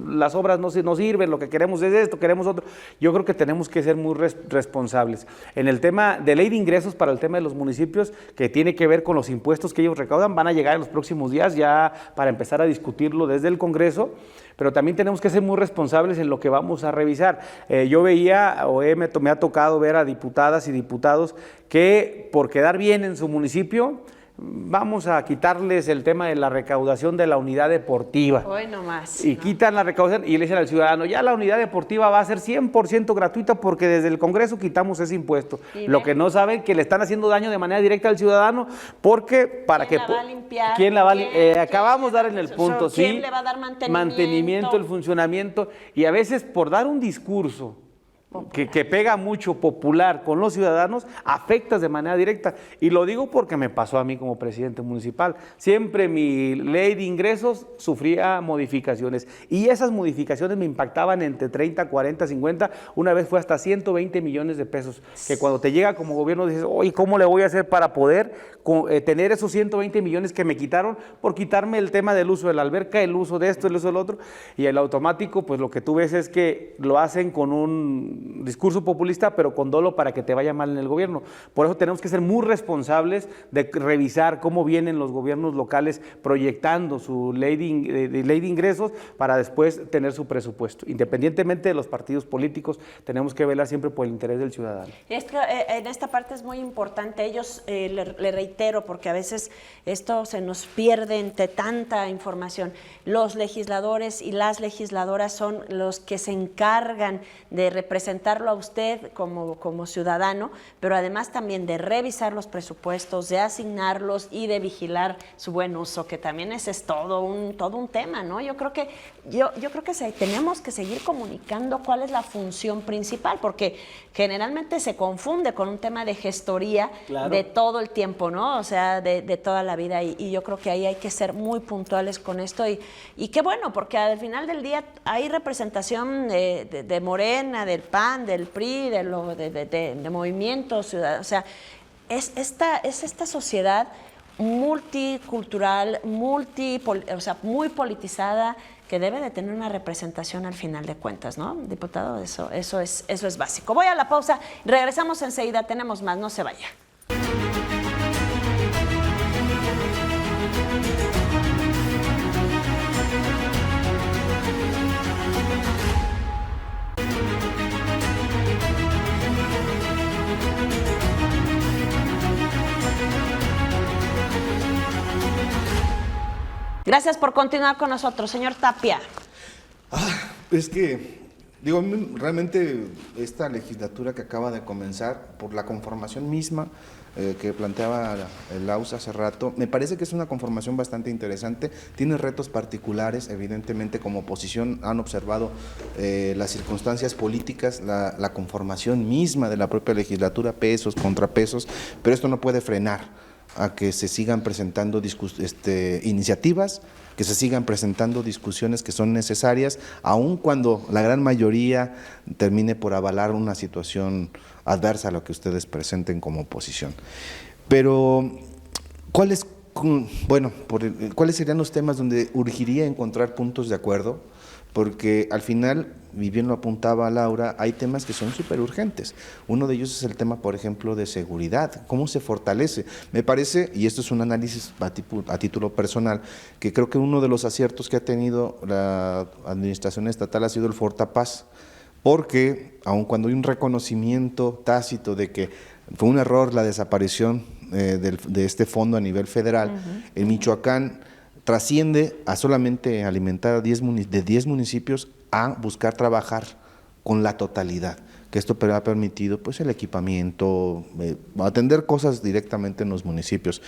las obras no sirven, lo que queremos es esto, queremos otro. Yo creo que tenemos que ser muy responsables. En el tema de ley de ingresos para el tema de los municipios, que tiene que ver con los impuestos que ellos recaudan, van a llegar en los próximos días ya para empezar a discutirlo desde el Congreso, pero también tenemos que ser muy responsables en lo que vamos a revisar. Yo veía, me ha tocado ver a diputadas y diputados que por quedar bien en su municipio, vamos a quitarles el tema de la recaudación de la unidad deportiva. Hoy nomás. Y quitan la recaudación y le dicen al ciudadano, ya la unidad deportiva va a ser 100% gratuita porque desde el Congreso quitamos ese impuesto. Lo que no saben que le están haciendo daño de manera directa al ciudadano, porque para ¿quién que... la va a limpiar? ¿Quién la va a limpiar? Acabamos de dar en el punto, ¿sí? ¿Quién le va a dar mantenimiento? Mantenimiento, el funcionamiento, y a veces por dar un discurso que pega mucho popular con los ciudadanos, afectas de manera directa. Y lo digo porque me pasó a mí como presidente municipal. Siempre mi ley de ingresos sufría modificaciones y esas modificaciones me impactaban entre 30, 40, 50. Una vez fue hasta 120 millones de pesos, que cuando te llega como gobierno dices, oye, ¿cómo le voy a hacer para poder tener esos 120 millones que me quitaron por quitarme el tema del uso de la alberca, el uso de esto, el uso del otro? Y el automático, pues lo que tú ves es que lo hacen con un discurso populista, pero con dolo para que te vaya mal en el gobierno. Por eso tenemos que ser muy responsables de revisar cómo vienen los gobiernos locales proyectando su ley de ingresos para después tener su presupuesto. Independientemente de los partidos políticos, tenemos que velar siempre por el interés del ciudadano. Es que en esta parte es muy importante. Ellos, le reitero, porque a veces esto se nos pierde entre tanta información. Los legisladores y las legisladoras son los que se encargan de representar representarlo a usted como ciudadano, pero además también de revisar los presupuestos, de asignarlos y de vigilar su buen uso, que también ese es todo un tema, ¿no? Yo creo que tenemos que seguir comunicando cuál es la función principal, porque generalmente se confunde con un tema de gestoría de todo el tiempo, ¿no? O sea, de toda la vida, y yo creo que ahí hay que ser muy puntuales con esto, y qué bueno, porque al final del día hay representación de Morena, del PAN, del PRI, de Movimiento Ciudadano, o sea, es esta sociedad multicultural, o sea, muy politizada, que debe de tener una representación al final de cuentas, ¿no, diputado? Eso es básico. Voy a la pausa, regresamos enseguida, tenemos más, no se vaya. Gracias por continuar con nosotros, señor Tapia. Es que, realmente esta legislatura que acaba de comenzar, por la conformación misma que planteaba el Laus hace rato, me parece que es una conformación bastante interesante, tiene retos particulares, evidentemente como oposición han observado las circunstancias políticas, la conformación misma de la propia legislatura, pesos, contrapesos, pero esto no puede frenar a que se sigan presentando iniciativas, que se sigan presentando discusiones que son necesarias, aun cuando la gran mayoría termine por avalar una situación adversa a lo que ustedes presenten como oposición. Pero, ¿cuáles serían los temas donde urgiría encontrar puntos de acuerdo? Porque al final, y bien lo apuntaba Laura, hay temas que son súper urgentes. Uno de ellos es el tema, por ejemplo, de seguridad. ¿Cómo se fortalece? Me parece, y esto es un análisis a título personal, que creo que uno de los aciertos que ha tenido la administración estatal ha sido el Fortapaz, porque aun cuando hay un reconocimiento tácito de que fue un error la desaparición de este fondo a nivel federal, en Michoacán trasciende a solamente alimentar a 10 municipios a buscar trabajar con la totalidad, que esto ha permitido pues el equipamiento, atender cosas directamente en los municipios.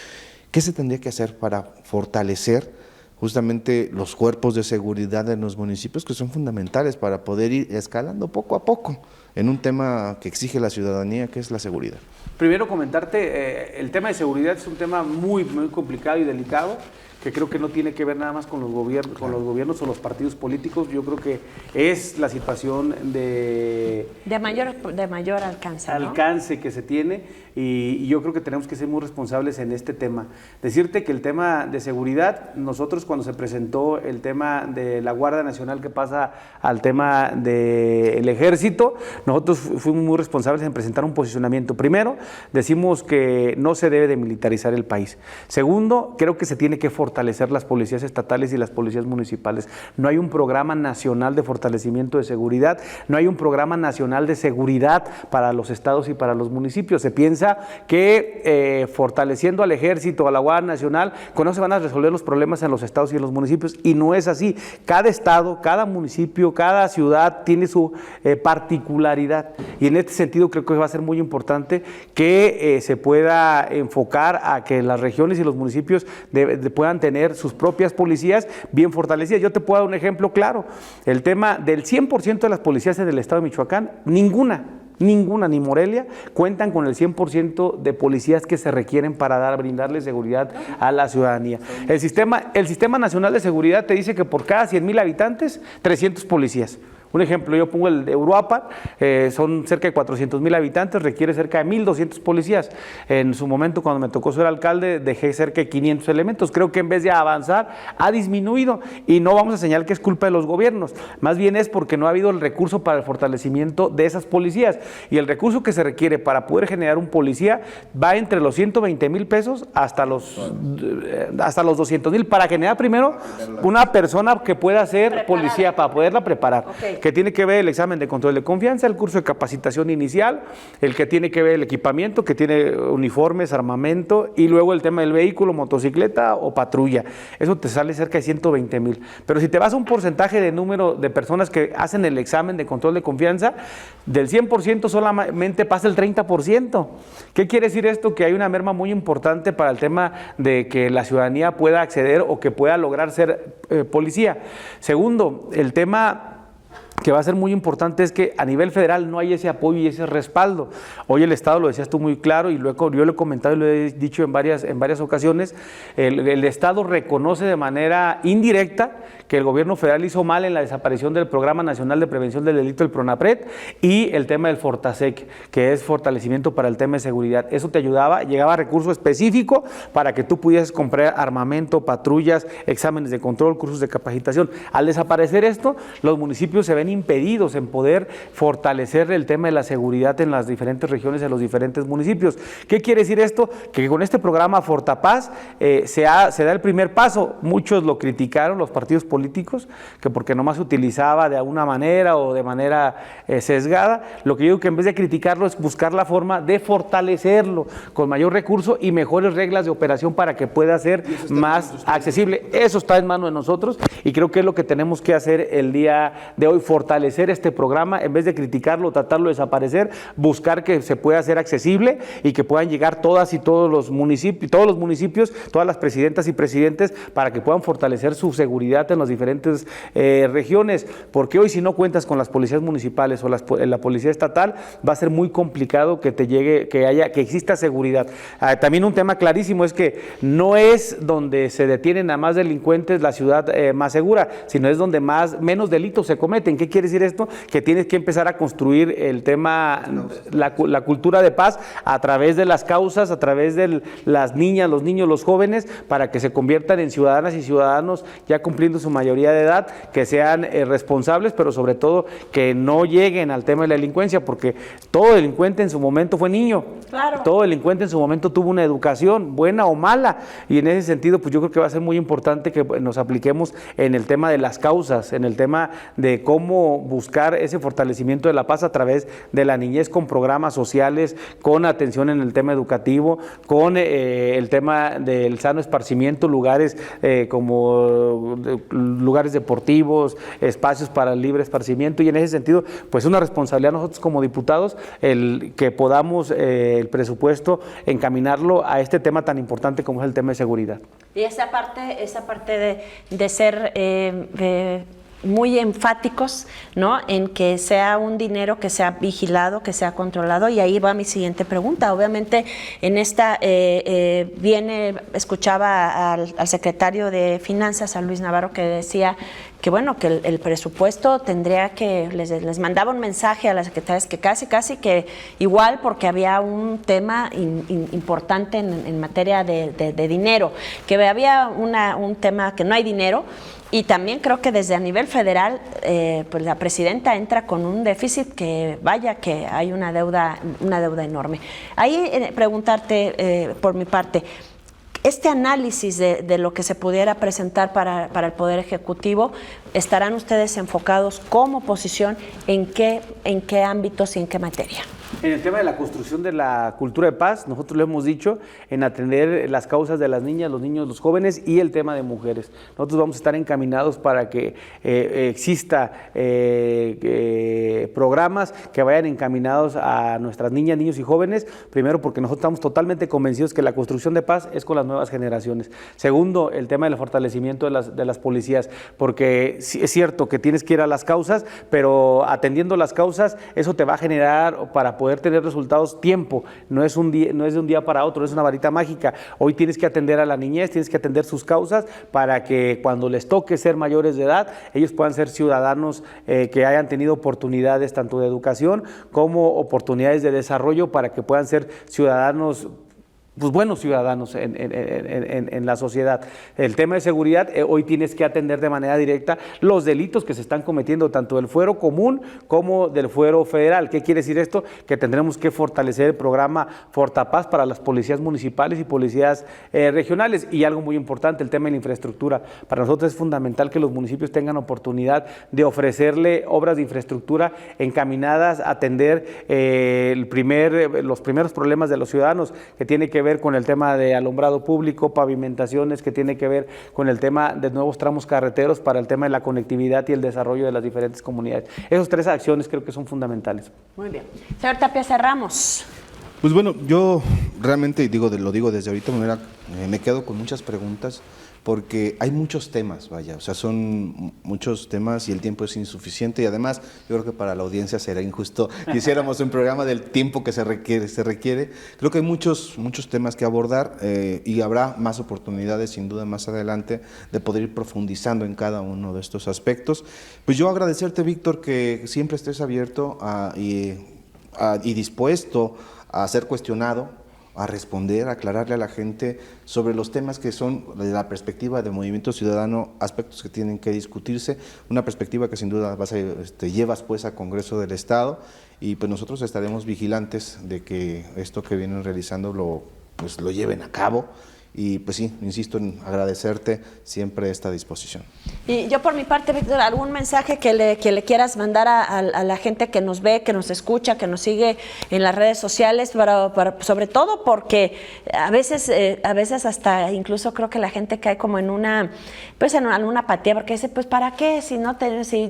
¿Qué se tendría que hacer para fortalecer justamente los cuerpos de seguridad en los municipios, que son fundamentales para poder ir escalando poco a poco en un tema que exige la ciudadanía, que es la seguridad? Primero comentarte, el tema de seguridad es un tema muy, muy complicado y delicado, que creo que no tiene que ver nada más con los gobiernos o los partidos políticos. Yo creo que es la situación de mayor alcance, ¿no? Alcance que se tiene, y yo creo que tenemos que ser muy responsables en este tema. Decirte que el tema de seguridad, nosotros cuando se presentó el tema de la Guardia Nacional que pasa al tema del Ejército, nosotros fuimos muy responsables en presentar un posicionamiento. Primero, decimos que no se debe de militarizar el país. Segundo, creo que se tiene que fortalecer las policías estatales y las policías municipales. No hay un programa nacional de fortalecimiento de seguridad, no hay un programa nacional de seguridad para los estados y para los municipios. Se piensa que fortaleciendo al Ejército, a la Guardia Nacional, con eso se van a resolver los problemas en los estados y en los municipios, y no es así. Cada estado, cada municipio, cada ciudad tiene su particularidad, y en este sentido creo que va a ser muy importante que se pueda enfocar a que las regiones y los municipios puedan tener sus propias policías bien fortalecidas. Yo te puedo dar un ejemplo claro: el tema del 100% de las policías en el estado de Michoacán, ninguna, ni Morelia, cuentan con el 100% de policías que se requieren para brindarle seguridad a la ciudadanía. El Sistema Nacional de Seguridad te dice que por cada 100,000 habitantes, 300 policías. Un ejemplo, yo pongo el de Uruapan, son cerca de 400,000 habitantes, requiere cerca de 1,200 policías. En su momento, cuando me tocó ser alcalde, dejé cerca de 500 elementos. Creo que en vez de avanzar, ha disminuido, y no vamos a señalar que es culpa de los gobiernos, más bien es porque no ha habido el recurso para el fortalecimiento de esas policías, y el recurso que se requiere para poder generar un policía va entre los 120,000 pesos hasta los 200,000, para generar primero una persona que pueda ser policía, para poderla preparar. que tiene que ver el examen de control de confianza, el curso de capacitación inicial, el que tiene que ver el equipamiento, que tiene uniformes, armamento, y luego el tema del vehículo, motocicleta o patrulla. Eso te sale cerca de 120,000. Pero si te vas a un porcentaje de número de personas que hacen el examen de control de confianza, del 100% solamente pasa el 30%. ¿Qué quiere decir esto? Que hay una merma muy importante para el tema de que la ciudadanía pueda acceder o que pueda lograr ser policía. Segundo, el tema que va a ser muy importante es que a nivel federal no hay ese apoyo y ese respaldo. Hoy el Estado, lo decías tú muy claro, y yo lo he comentado y lo he dicho en varias ocasiones, el Estado reconoce de manera indirecta que el gobierno federal hizo mal en la desaparición del Programa Nacional de Prevención del Delito, el PRONAPRED, y el tema del Fortasec, que es fortalecimiento para el tema de seguridad. Eso te ayudaba, llegaba recurso específico para que tú pudieras comprar armamento, patrullas, exámenes de control, cursos de capacitación. Al desaparecer esto, los municipios se ven impedidos en poder fortalecer el tema de la seguridad en las diferentes regiones, en los diferentes municipios. ¿Qué quiere decir esto? Que con este programa Fortapaz se da el primer paso. Muchos lo criticaron, los partidos políticos, que porque nomás se utilizaba de alguna manera o de manera sesgada. Lo que yo digo que en vez de criticarlo es buscar la forma de fortalecerlo con mayor recurso y mejores reglas de operación para que pueda ser más accesible. Eso está en manos de nosotros y creo que es lo que tenemos que hacer el día de hoy, fortalecer este programa, en vez de criticarlo, tratarlo de desaparecer, buscar que se pueda hacer accesible y que puedan llegar todas y todos los municipios, todas las presidentas y presidentes, para que puedan fortalecer su seguridad en las diferentes regiones, porque hoy si no cuentas con las policías municipales o la policía estatal, va a ser muy complicado que te llegue, que exista seguridad. También un tema clarísimo es que no es donde se detienen a más delincuentes la ciudad más segura, sino es donde menos delitos se cometen. ¿Qué quiere decir esto? Que tienes que empezar a construir el tema, la cultura de paz a través de las causas, a través de las niñas, los niños, los jóvenes, para que se conviertan en ciudadanas y ciudadanos ya cumpliendo su mayoría de edad, que sean responsables, pero sobre todo que no lleguen al tema de la delincuencia, porque todo delincuente en su momento fue niño. Claro. Todo delincuente en su momento tuvo una educación, buena o mala, y en ese sentido, pues yo creo que va a ser muy importante que nos apliquemos en el tema de las causas, en el tema de cómo buscar ese fortalecimiento de la paz a través de la niñez, con programas sociales, con atención en el tema educativo, con el tema del sano esparcimiento, lugares como lugares deportivos, espacios para el libre esparcimiento, y en ese sentido, pues una responsabilidad nosotros como diputados, el que podamos el presupuesto encaminarlo a este tema tan importante como es el tema de seguridad. Y esa parte de ser muy enfáticos, ¿no?, en que sea un dinero que sea vigilado, que sea controlado, y ahí va mi siguiente pregunta. Obviamente en esta escuchaba al secretario de Finanzas, a Luis Navarro, que decía que bueno, que el presupuesto tendría que, les mandaba un mensaje a las secretarias que casi que igual, porque había un tema importante en materia de dinero, que había un tema que no hay dinero. Y también creo que desde a nivel federal, pues la presidenta entra con un déficit que vaya que hay una deuda enorme. Ahí preguntarte por mi parte, este análisis de lo que se pudiera presentar para el Poder Ejecutivo, ¿estarán ustedes enfocados como oposición en qué ámbitos y en qué materia? En el tema de la construcción de la cultura de paz, nosotros lo hemos dicho, en atender las causas de las niñas, los niños, los jóvenes y el tema de mujeres. Nosotros vamos a estar encaminados para que exista programas que vayan encaminados a nuestras niñas, niños y jóvenes. Primero, porque nosotros estamos totalmente convencidos que la construcción de paz es con las nuevas generaciones. Segundo, el tema del fortalecimiento de las policías, porque sí, es cierto que tienes que ir a las causas, pero atendiendo las causas, eso te va a generar, para poder tener resultados, tiempo. No es de un día para otro, no es una varita mágica. Hoy tienes que atender a la niñez, tienes que atender sus causas para que cuando les toque ser mayores de edad, ellos puedan ser ciudadanos que hayan tenido oportunidades tanto de educación como oportunidades de desarrollo, para que puedan ser ciudadanos pues buenos ciudadanos en la sociedad. El tema de seguridad, hoy tienes que atender de manera directa los delitos que se están cometiendo tanto del fuero común como del fuero federal. ¿Qué quiere decir esto? Que tendremos que fortalecer el programa Fortapaz para las policías municipales y policías regionales. Y algo muy importante, el tema de la infraestructura. Para nosotros es fundamental que los municipios tengan oportunidad de ofrecerle obras de infraestructura encaminadas a atender los primeros problemas de los ciudadanos, que tiene que ver con el tema de alumbrado público, pavimentaciones, que tiene que ver con el tema de nuevos tramos carreteros para el tema de la conectividad y el desarrollo de las diferentes comunidades. Esas 3 acciones creo que son fundamentales. Muy bien. Señor Tapia, cerramos. Pues bueno, yo realmente lo digo desde ahorita, me quedo con muchas preguntas, porque hay muchos temas, vaya, o sea, son muchos temas y el tiempo es insuficiente, y además yo creo que para la audiencia será injusto que hiciéramos un programa del tiempo que se requiere. Creo que hay muchos temas que abordar, y habrá más oportunidades sin duda más adelante de poder ir profundizando en cada uno de estos aspectos. Pues yo agradecerte, Víctor, que siempre estés abierto y dispuesto a ser cuestionado, a responder, a aclararle a la gente sobre los temas que son, desde la perspectiva de Movimiento Ciudadano, aspectos que tienen que discutirse, una perspectiva que sin duda llevas pues a Congreso del Estado, y pues nosotros estaremos vigilantes de que esto que vienen realizando lo lleven a cabo. Y pues sí, insisto en agradecerte siempre esta disposición. Y yo por mi parte, Víctor, ¿algún mensaje que le quieras mandar a la gente que nos ve, que nos escucha, que nos sigue en las redes sociales, sobre todo porque a veces hasta incluso creo que la gente cae como en una apatía, porque dice, pues ¿para qué? Si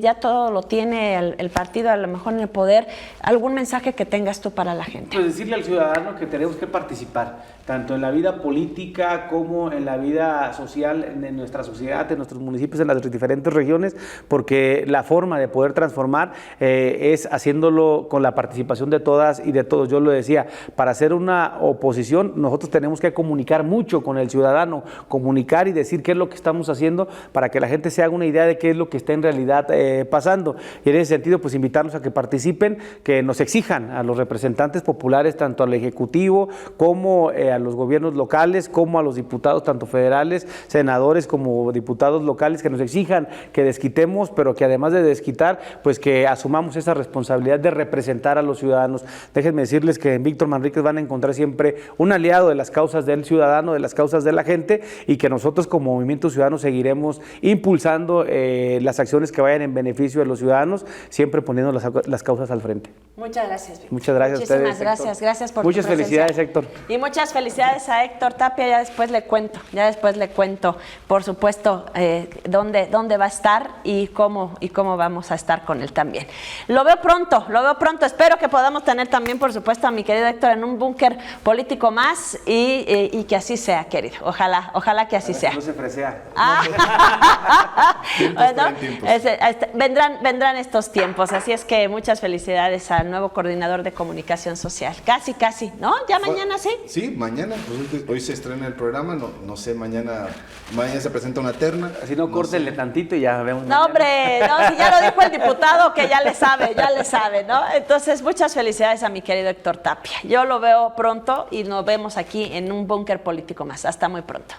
ya todo lo tiene el partido a lo mejor en el poder. ¿Algún mensaje que tengas tú para la gente? Pues decirle al ciudadano que tenemos que participar, tanto en la vida política como en la vida social en nuestra sociedad, en nuestros municipios, en las diferentes regiones, porque la forma de poder transformar es haciéndolo con la participación de todas y de todos. Yo lo decía, para hacer una oposición nosotros tenemos que comunicar mucho con el ciudadano, comunicar y decir qué es lo que estamos haciendo para que la gente se haga una idea de qué es lo que está en realidad pasando. Y en ese sentido, pues invitarlos a que participen, que nos exijan a los representantes populares, tanto al Ejecutivo como a los gobiernos locales, como a los diputados, tanto federales, senadores como diputados locales, que nos exijan que desquitemos, pero que además de desquitar, pues que asumamos esa responsabilidad de representar a los ciudadanos. Déjenme decirles que en Víctor Manríquez van a encontrar siempre un aliado de las causas del ciudadano, de las causas de la gente, y que nosotros como Movimiento Ciudadano seguiremos impulsando las acciones que vayan en beneficio de los ciudadanos, siempre poniendo las causas al frente. Muchas gracias, Víctor. Muchas gracias a ustedes. Muchísimas gracias, gracias por muchas tu presencia. Felicidades, Héctor. Y muchas felicidades a Héctor Tapia. Ya después le cuento, por supuesto, dónde va a estar y cómo vamos a estar con él también. Lo veo pronto. Espero que podamos tener también, por supuesto, a mi querido Héctor en un búnker político más y que así sea, querido. Ojalá que así sea. No se presea. Bueno, vendrán estos tiempos, así es que muchas felicidades al nuevo coordinador de comunicación social. Casi, ¿no? ¿Ya mañana sí? Sí, mañana. Pues hoy se estrena el programa, no sé, mañana se presenta una terna. Si no, córtenle tantito y ya vemos. No, hombre, si ya lo dijo el diputado que ya le sabe, ¿no? Entonces, muchas felicidades a mi querido Héctor Tapia. Yo lo veo pronto y nos vemos aquí en un búnker político más. Hasta muy pronto.